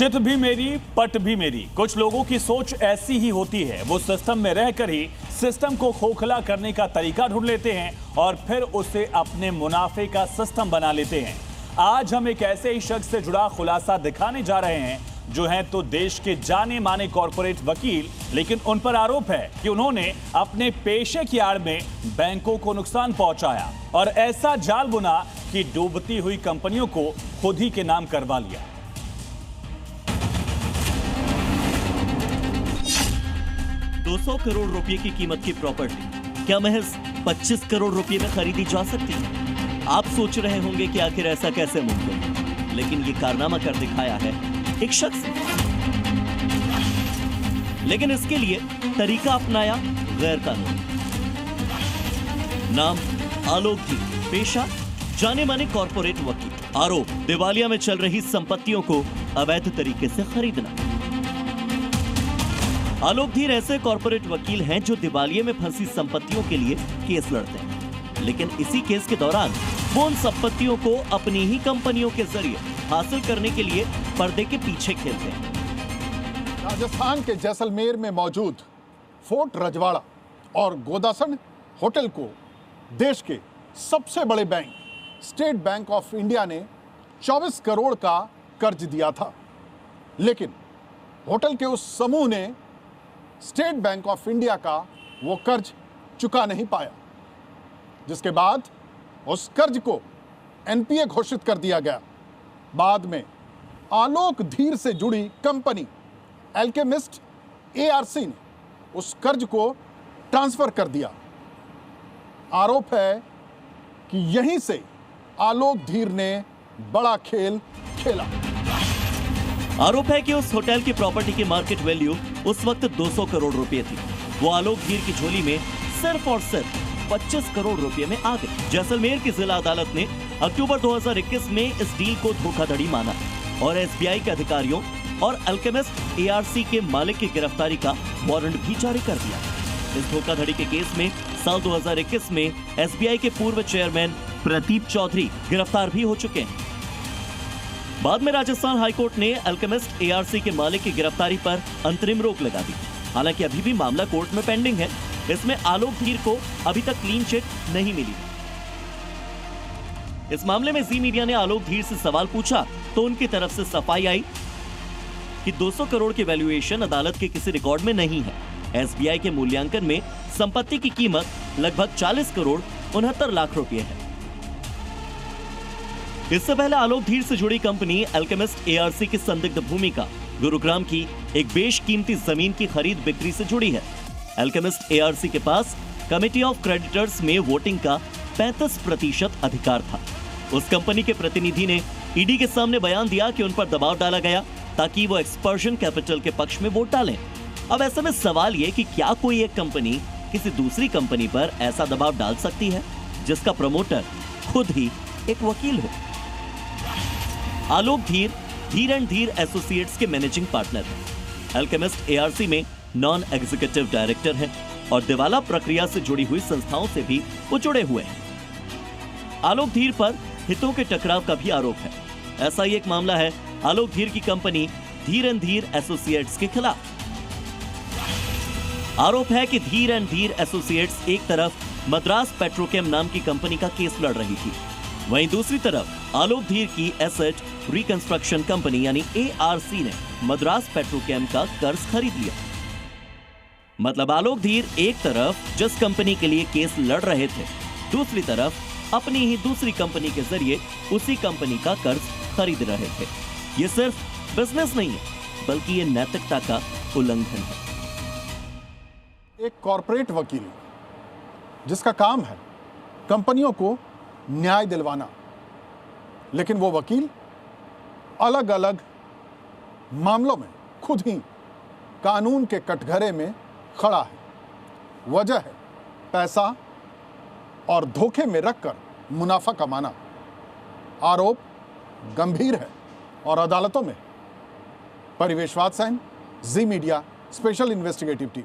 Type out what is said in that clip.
चित भी मेरी पट भी मेरी। कुछ लोगों की सोच ऐसी ही होती है, वो सिस्टम में रहकर ही सिस्टम को खोखला करने का तरीका ढूंढ लेते हैं और फिर उसे अपने मुनाफे का सिस्टम बना लेते हैं। आज हम एक ऐसे ही शख्स से जुड़ा खुलासा दिखाने जा रहे हैं जो हैं तो देश के जाने माने कॉर्पोरेट वकील, लेकिन उन पर आरोप है कि उन्होंने अपने पेशे की आड़ में बैंकों को नुकसान पहुंचाया और ऐसा जाल बुना कि डूबती हुई कंपनियों को खुद ही के नाम करवा लिया। ₹200 करोड़ रुपए की कीमत की प्रॉपर्टी क्या महज 25 करोड़ रुपए में खरीदी जा सकती है? आप सोच रहे होंगे कि आखिर ऐसा कैसे मुमकिन है, लेकिन ये कारनामा कर दिखाया है एक शख्स ने। लेकिन इसके लिए तरीका अपनाया गैर कानूनी। नाम आलोक जी, पेशा जाने माने कॉर्पोरेट वकील। आरोप दिवालिया में चल रही संपत्तियों को अवैध तरीके से खरीदना। आलोक धीर ऐसे कॉर्पोरेट वकील हैं जो दिवालिये में फंसी संपत्तियों के लिए केस लड़ते हैं, लेकिन इसी केस के दौरान वो उन संपत्तियों को अपनी ही कंपनियों के जरिए हासिल करने के लिए पर्दे के पीछे खेलते हैं। राजस्थान के जैसलमेर में मौजूद फोर्ट रजवाड़ा और गोदासन होटल को देश के सबसे बड़े bank state bank of India ने 24 करोड़ का कर्ज दिया था, लेकिन होटल के उस समूह ने स्टेट बैंक ऑफ इंडिया का वो कर्ज चुका नहीं पाया, जिसके बाद उस कर्ज को एनपीए घोषित कर दिया गया। बाद में आलोक धीर से जुड़ी कंपनी एल्केमिस्ट एआरसी ने उस कर्ज को ट्रांसफर कर दिया। आरोप है कि यहीं से आलोक धीर ने बड़ा खेल खेला। आरोप है कि उस होटल की प्रॉपर्टी की मार्केट वैल्यू उस वक्त 200 करोड़ रुपए थी। वो आलोक धीर की झोली में सिर्फ और सिर्फ 25 करोड़ रुपए में आ गए। जैसलमेर की जिला अदालत ने अक्टूबर 2021 में इस डील को धोखाधड़ी माना और एसबीआई के अधिकारियों और अल्केमिस्ट एआरसी के मालिक की गिरफ्तारी का वारंट भी जारी कर दिया। इस धोखाधड़ी के केस में साल 2021 में एसबीआई के पूर्व चेयरमैन प्रदीप चौधरी गिरफ्तार भी हो चुके हैं। बाद में राजस्थान हाईकोर्ट ने अल्केमिस्ट एआरसी के मालिक की गिरफ्तारी पर अंतरिम रोक लगा दी। हालांकि अभी भी मामला कोर्ट में पेंडिंग है। इसमें आलोक धीर को अभी तक क्लीन चिट नहीं मिली। इस मामले में जी मीडिया ने आलोक धीर से सवाल पूछा तो उनकी तरफ से सफाई आई कि 200 करोड़ की वैल्यूएशन अदालत के किसी रिकॉर्ड में नहीं है। एसबीआई के मूल्यांकन में संपत्ति की कीमत लगभग 40 करोड़ 69 लाख रुपए है। इससे पहले आलोक धीर से जुड़ी कंपनी अल्केमिस्ट एआरसी की संदिग्ध भूमिका गुरुग्राम की एक बेशकीमती जमीन की खरीद बिक्री से जुड़ी है। अल्केमिस्ट एआरसी के पास कमेटी ऑफ क्रेडिटर्स में वोटिंग का 35% अधिकार था। उस कंपनी के प्रतिनिधि ने ईडी के सामने बयान दिया कि उन पर दबाव डाला गया ताकि वो एक्सपर्शन कैपिटल के पक्ष में वोट डालें। अब ऐसे में सवाल ये कि क्या कोई एक कंपनी किसी दूसरी कंपनी पर ऐसा दबाव डाल सकती है जिसका प्रमोटर खुद ही एक वकील हो? आलोक धीर धीर एंड धीर एसोसिएट्स के मैनेजिंग पार्टनर हैं। अल्केमिस्ट एआरसी में नॉन एग्जीक्यूटिव डायरेक्टर हैं और दिवाला प्रक्रिया से जुड़ी हुई संस्थाओं से भी वो जुड़े हुए हैं। आलोक धीर पर हितों के टकराव का भी आरोप है। ऐसा ही एक मामला है आलोक धीर की कंपनी धीर एंड धीर एसोसिएट्स के खिलाफ। आरोप है कि धीर एंड धीर एसोसिएट्स एक तरफ मद्रास पेट्रोकेम नाम की कंपनी का केस लड़ रही थी, वहीं दूसरी तरफ आलोक धीर की एसेट रिकंस्ट्रक्शन कंपनी यानी एआरसी ने मद्रास पेट्रोकेम का कर्ज खरीद लिया। मतलब आलोक धीर एक तरफ जिस कंपनी के लिए केस लड़ रहे थे, दूसरी तरफ अपनी ही दूसरी कंपनी के जरिए उसी कंपनी का कर्ज खरीद रहे थे। ये सिर्फ बिजनेस नहीं है, बल्कि ये नैतिकता का उल्लंघन है। एक कॉर्पोरेट वकील जिसका काम है कंपनियों को न्याय दिलवाना, लेकिन वो वकील अलग अलग मामलों में खुद ही कानून के कटघरे में खड़ा है। वजह है पैसा और धोखे में रखकर मुनाफा कमाना। आरोप गंभीर है और अदालतों में। परिवेश वात्सयन, जी मीडिया स्पेशल इन्वेस्टिगेटिव टीम।